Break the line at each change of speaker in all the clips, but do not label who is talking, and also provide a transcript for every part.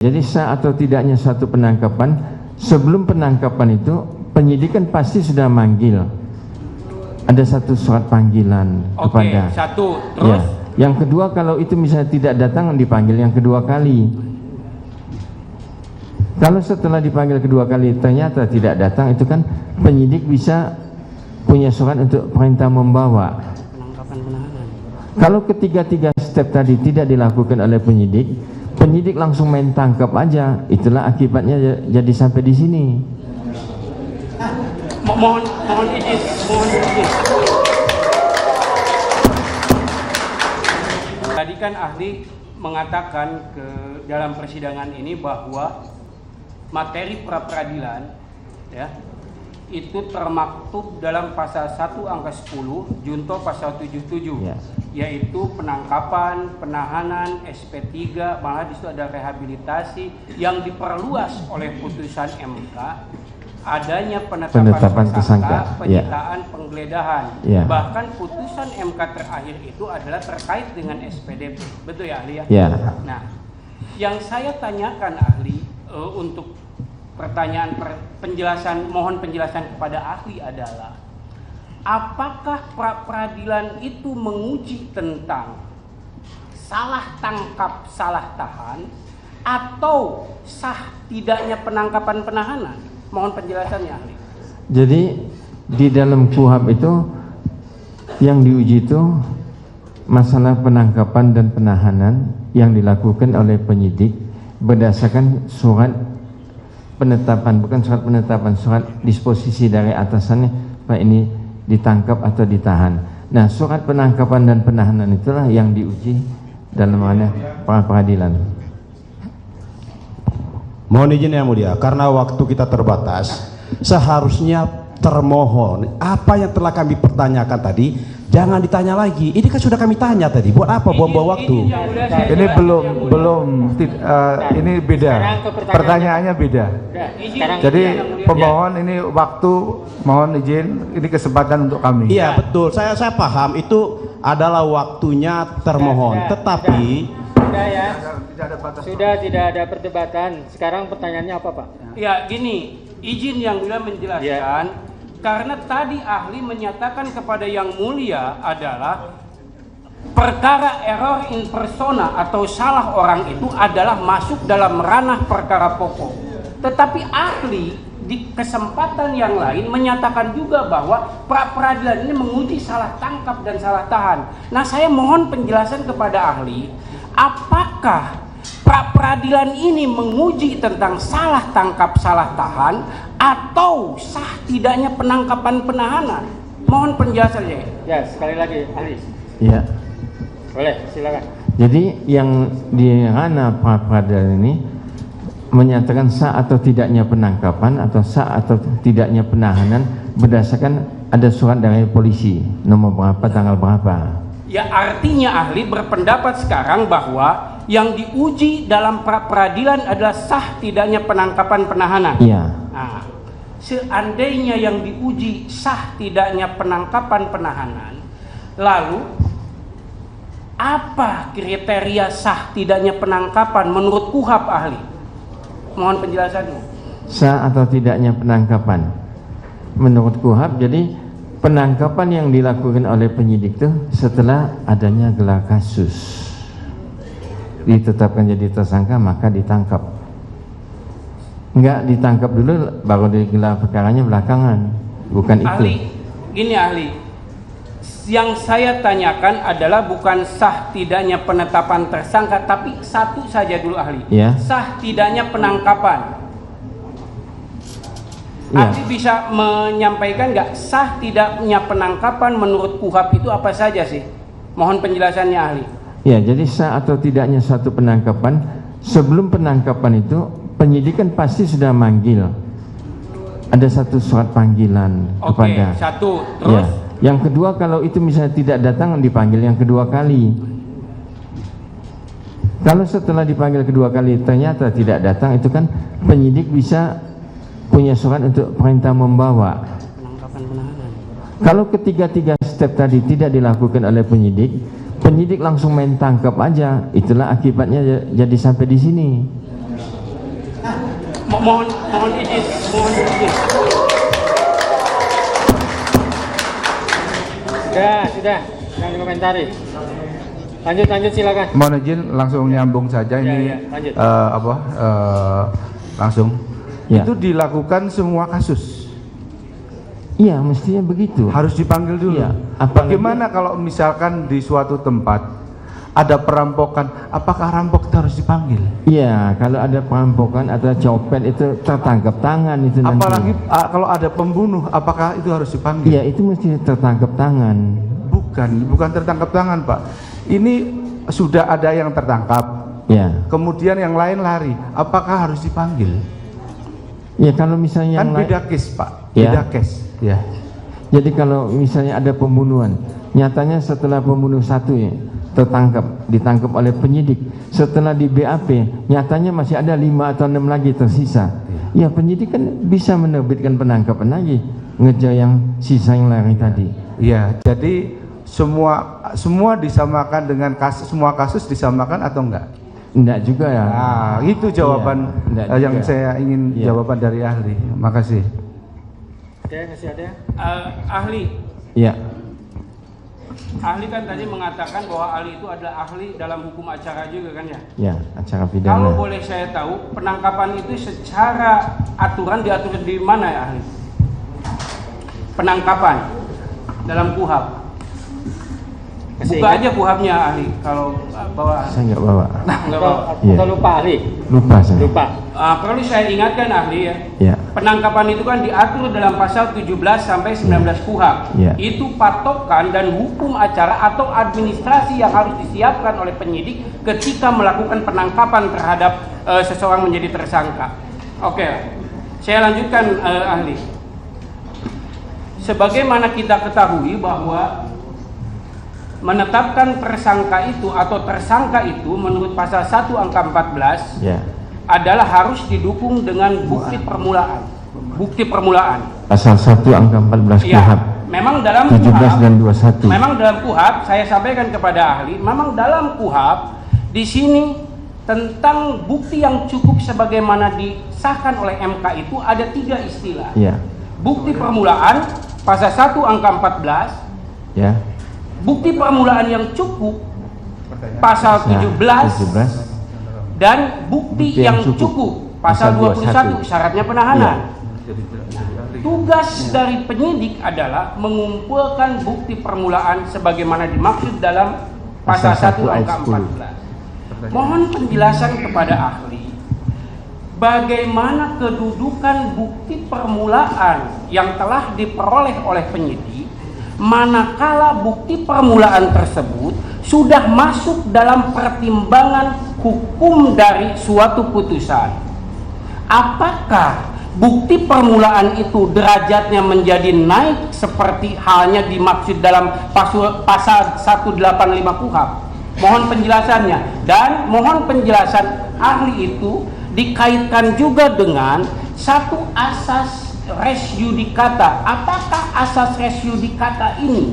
Jadi sah atau tidaknya suatu penangkapan, sebelum penangkapan itu penyidik kan pasti sudah manggil. Ada satu surat panggilan kepada.
Satu. Terus?
Ya. Yang kedua, kalau itu misalnya tidak datang, dipanggil yang kedua kali. Kalau setelah dipanggil kedua kali ternyata tidak datang, itu kan penyidik bisa punya surat untuk perintah membawa. Kalau ketiga-tiga step tadi tidak dilakukan oleh penyidik langsung main tangkap aja, itulah akibatnya jadi sampai di sini.
Mohon izin. Tadi kan ahli mengatakan ke dalam persidangan ini bahwa materi pra peradilan ya itu termaktub dalam pasal 1 angka 10 junto pasal 77 ya, yaitu penangkapan, penahanan, SP3, malah di situ ada rehabilitasi yang diperluas oleh putusan MK, adanya penetapan tersangka, penyitaan, penggeledahan. Bahkan putusan MK terakhir itu adalah terkait dengan SPDP. Betul ya ahli ya? Nah, yang saya tanyakan ahli untuk pertanyaan penjelasan, mohon penjelasan kepada ahli adalah apakah pra peradilan itu menguji tentang salah tangkap, salah tahan, atau sah tidaknya penangkapan penahanan? Mohon penjelasannya ahli.
Jadi di dalam KUHP itu yang diuji itu masalah penangkapan dan penahanan yang dilakukan oleh penyidik berdasarkan surat penetapan, bukan surat penetapan, surat disposisi dari atasannya, Pak ini ditangkap atau ditahan. Nah, surat penangkapan dan penahanan itulah yang diuji dalam pra peradilan.
Mohon izin yang mulia, karena waktu kita terbatas, seharusnya termohon apa yang telah kami pertanyakan tadi jangan ditanya lagi. Ini kan sudah kami tanya tadi. Buat apa buang-buang waktu?
Ini belum ini beda. Pertanyaannya beda. Jadi pemohon ini waktu, mohon izin, ini kesempatan untuk kami.
Iya betul. Saya paham itu adalah waktunya termohon. Tetapi
sudah tidak ada perdebatan. Sekarang pertanyaannya apa, Pak?
Ya gini, izin yang mulia menjelaskan. Karena tadi ahli menyatakan kepada yang mulia adalah perkara error in persona atau salah orang itu adalah masuk dalam ranah perkara pokok. Tetapi ahli di kesempatan yang lain menyatakan juga bahwa pra peradilan ini menguji salah tangkap dan salah tahan. Nah, saya mohon penjelasan kepada ahli, apakah pra peradilan ini menguji tentang salah tangkap, salah tahan, atau sah tidaknya penangkapan penahanan? Mohon penjelasannya.
Ya, sekali lagi, ahli.
Ya.
Boleh, silakan.
Jadi yang di ranah pra peradilan ini menyatakan sah atau tidaknya penangkapan atau sah atau tidaknya penahanan berdasarkan ada surat dari polisi nomor berapa, tanggal berapa.
Ya, artinya ahli berpendapat sekarang bahwa yang diuji dalam pra peradilan adalah sah tidaknya penangkapan penahanan.
Iya.
Nah, seandainya yang diuji sah tidaknya penangkapan penahanan, lalu apa kriteria sah tidaknya penangkapan menurut KUHP ahli? Mohon penjelasannya.
Sah atau tidaknya penangkapan menurut KUHP, jadi penangkapan yang dilakukan oleh penyidik itu setelah adanya gelar kasus, ditetapkan jadi tersangka maka ditangkap. Enggak ditangkap dulu baru digelar perkaranya belakangan, bukan itu.
Ahli, gini ahli, yang saya tanyakan adalah bukan sah tidaknya penetapan tersangka, tapi satu saja dulu ahli.
Ya.
Sah tidaknya penangkapan.
Ya.
Ahli bisa menyampaikan nggak sah tidaknya penangkapan menurut KUHP itu apa saja sih? Mohon penjelasannya ahli.
Ya, jadi sah atau tidaknya suatu penangkapan, sebelum penangkapan itu penyidik kan pasti sudah manggil. Ada satu surat panggilan kepada.
Satu. Terus?
Ya. Yang kedua, kalau itu misalnya tidak datang, dipanggil yang kedua kali. Kalau setelah dipanggil kedua kali ternyata tidak datang, itu kan penyidik bisa punya surat untuk perintah membawa. Kalau ketiga-tiga step tadi tidak dilakukan oleh penyidik langsung main tangkap aja, itulah akibatnya jadi sampai di sini.
Mohon izin.
Sudah, jangan dikomentari. Lanjut silakan.
Mohon izin langsung nyambung saja ini.
Lanjut.
Langsung.
Ya.
Itu dilakukan semua kasus.
Iya, mestinya begitu.
Harus dipanggil dulu.
Iya, apalagi-
Bagaimana kalau misalkan di suatu tempat ada perampokan, apakah rampok itu harus dipanggil?
Iya, kalau ada perampokan atau copet itu tertangkap tangan itu nanti.
Apalagi kalau ada pembunuh, apakah itu harus dipanggil?
Iya, itu mesti tertangkap tangan.
Bukan tertangkap tangan, Pak. Ini sudah ada yang tertangkap,
Ya.
kemudian yang lain lari, apakah harus dipanggil?
Ya, kalau misalnya
Kan
yang
beda case, Pak.
Ya.
Beda case. Ya.
Jadi kalau misalnya ada pembunuhan, nyatanya setelah pembunuh satu ya ditangkap oleh penyidik, setelah di BAP nyatanya masih ada 5 atau 6 lagi tersisa. Ya, penyidik kan bisa menerbitkan penangkapan lagi, ngejar yang sisa yang lari tadi.
Iya, jadi semua disamakan dengan semua kasus disamakan atau enggak?
Enggak juga ya.
Nah, itu jawaban
enggak
yang
juga.
saya ingin
Iya.
jawaban dari ahli. Makasih.
Masih ada?
Ahli
Ya.
kan tadi mengatakan bahwa ahli itu adalah ahli dalam hukum acara juga kan ya?
Ya, acara
Kalau
pidana.
boleh saya tahu, penangkapan itu secara aturan diatur di mana ya ahli? Penangkapan dalam KUHAP. Buka aja KUHAP-nya ahli kalau bawa.
Saya nggak bawa.
Enggak bawa.
Iya.
Atau lupa ahli?
Lupa saya.
Lupa.
Perlu saya ingatkan ahli ya.
Ya.
Penangkapan itu kan diatur dalam pasal 17 sampai 19 KUHAP.
Ya.
Itu patokan dan hukum acara atau administrasi yang harus disiapkan oleh penyidik ketika melakukan penangkapan terhadap seseorang menjadi tersangka. Oke, saya lanjutkan ahli. Sebagaimana kita ketahui bahwa menetapkan tersangka itu atau tersangka itu menurut pasal 1 angka 14
Ya.
adalah harus didukung dengan bukti permulaan. Bukti permulaan.
Pasal 1 angka 14
Ya,
KUHAP
memang dalam
17
KUHAP,
dan 21.
memang dalam KUHAP saya sampaikan kepada ahli, memang dalam KUHAP di sini tentang bukti yang cukup sebagaimana disahkan oleh MK itu ada 3 istilah.
Ya.
Bukti permulaan pasal 1 angka 14,
Ya.
bukti permulaan yang cukup pasal
Nah,
17 dan bukti yang cukup pasal 21 syaratnya penahanan. Tugas dari penyidik adalah mengumpulkan bukti permulaan sebagaimana dimaksud dalam pasal 1 angka 14. Mohon penjelasan kepada ahli bagaimana kedudukan bukti permulaan yang telah diperoleh oleh penyidik manakala bukti permulaan tersebut sudah masuk dalam pertimbangan hukum dari suatu putusan. Apakah bukti permulaan itu derajatnya menjadi naik seperti halnya dimaksud dalam pasal 185 KUHAP? Mohon penjelasannya, dan mohon penjelasan ahli itu dikaitkan juga dengan satu asas res judicata. Apakah asas res judicata ini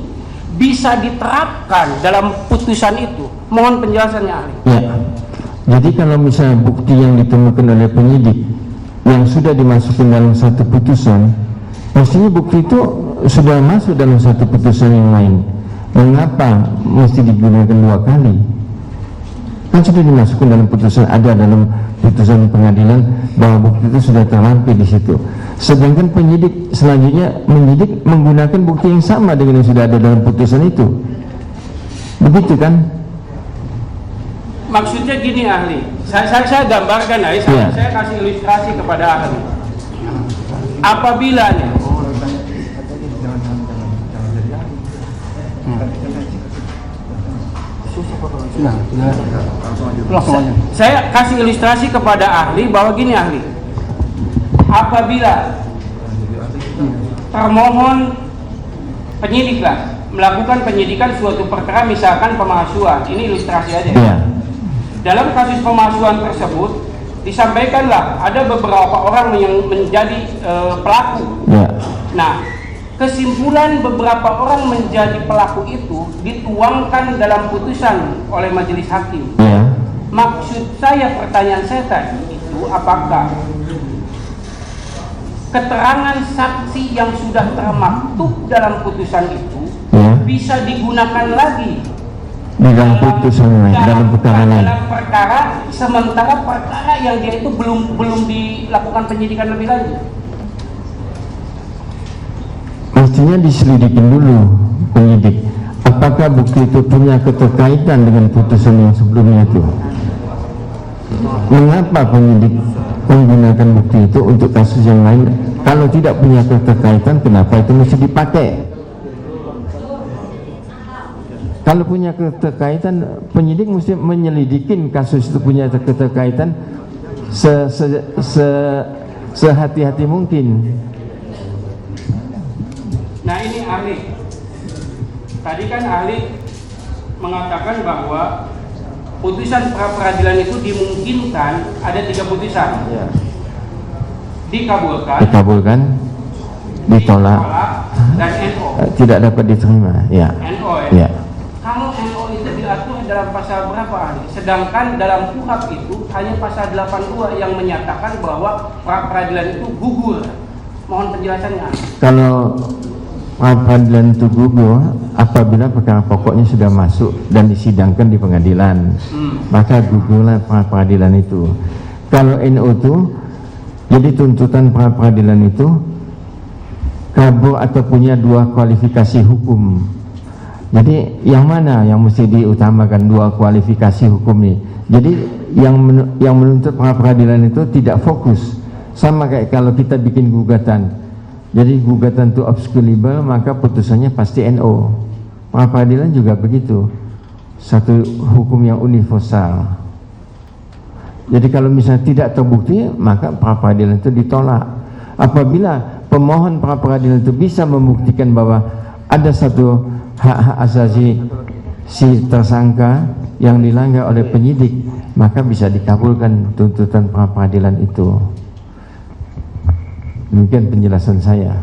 bisa diterapkan dalam putusan itu? Mohon penjelasannya ahli.
Ya. Jadi kalau misalnya bukti yang ditemukan oleh penyidik yang sudah dimasukkan dalam satu putusan, mestinya bukti itu sudah masuk dalam satu putusan yang lain. Mengapa mesti digunakan 2 kali? Kan sudah dimasukkan dalam putusan, ada dalam putusan pengadilan bahwa bukti itu sudah terlampir di situ. Sedangkan penyidik selanjutnya menggunakan bukti yang sama dengan yang sudah ada dalam putusan itu. Begitu kan?
Maksudnya gini ahli, saya gambarkan ahli, saya kasih ilustrasi kepada ahli. Apabila nih, saya kasih ilustrasi kepada ahli bahwa gini ahli, apabila termohon penyidik lah melakukan penyidikan suatu perkara, misalkan pemalsuan, ini ilustrasi aja ya. Dalam kasus pemalsuan tersebut disampaikanlah ada beberapa orang yang menjadi pelaku. Nah, kesimpulan beberapa orang menjadi pelaku itu dituangkan dalam putusan oleh majelis hakim. Maksud saya, pertanyaan saya tadi itu, apakah keterangan saksi yang sudah termaktub dalam putusan itu
Ya.
bisa digunakan lagi
Di dalam putusan lain, dalam perkara lain.
dalam perkara, sementara perkara yang dia itu belum dilakukan penyidikan lebih lanjut.
Mestinya diselidikin dulu penyidik. Apakah bukti itu punya keterkaitan dengan putusan yang sebelumnya itu? Mengapa penyidik menggunakan bukti itu untuk kasus yang lain? Kalau tidak punya keterkaitan, kenapa itu mesti dipakai? Kalau punya keterkaitan, penyidik mesti menyelidikin kasus itu punya keterkaitan sehati-hati mungkin.
Nah ini ahli, tadi kan ahli mengatakan bahwa putusan pra-peradilan itu dimungkinkan ada 3 putusan,
Dikabulkan, ditolak,
dan NO.
tidak dapat diterima. Ya.
NO
Ya.
ya. Kalau NO itu diatur dalam pasal berapa ahli? Sedangkan dalam KUHP itu hanya pasal 82 yang menyatakan bahwa pra-peradilan itu gugur. Mohon penjelasannya ahli.
Kalau pra-peradilan itu gugur apabila perkara pokoknya sudah masuk dan disidangkan di pengadilan, maka gugurlah pra-peradilan itu. Kalau NO itu, jadi tuntutan pra-peradilan itu kabur atau punya 2 kualifikasi hukum. Jadi yang mana yang mesti diutamakan 2 kualifikasi hukum ini? Jadi yang menuntut pra-peradilan itu tidak fokus. Sama kayak kalau kita bikin gugatan. Jadi gugatan itu obscurable, maka putusannya pasti NO. Pra-peradilan juga begitu. Satu hukum yang universal. Jadi kalau misalnya tidak terbukti, maka pra-peradilan itu ditolak. Apabila pemohon pra-peradilan itu bisa membuktikan bahwa ada satu hak-hak asasi si tersangka yang dilanggar oleh penyidik, maka bisa dikabulkan tuntutan pra-peradilan itu. Demikian penjelasan saya.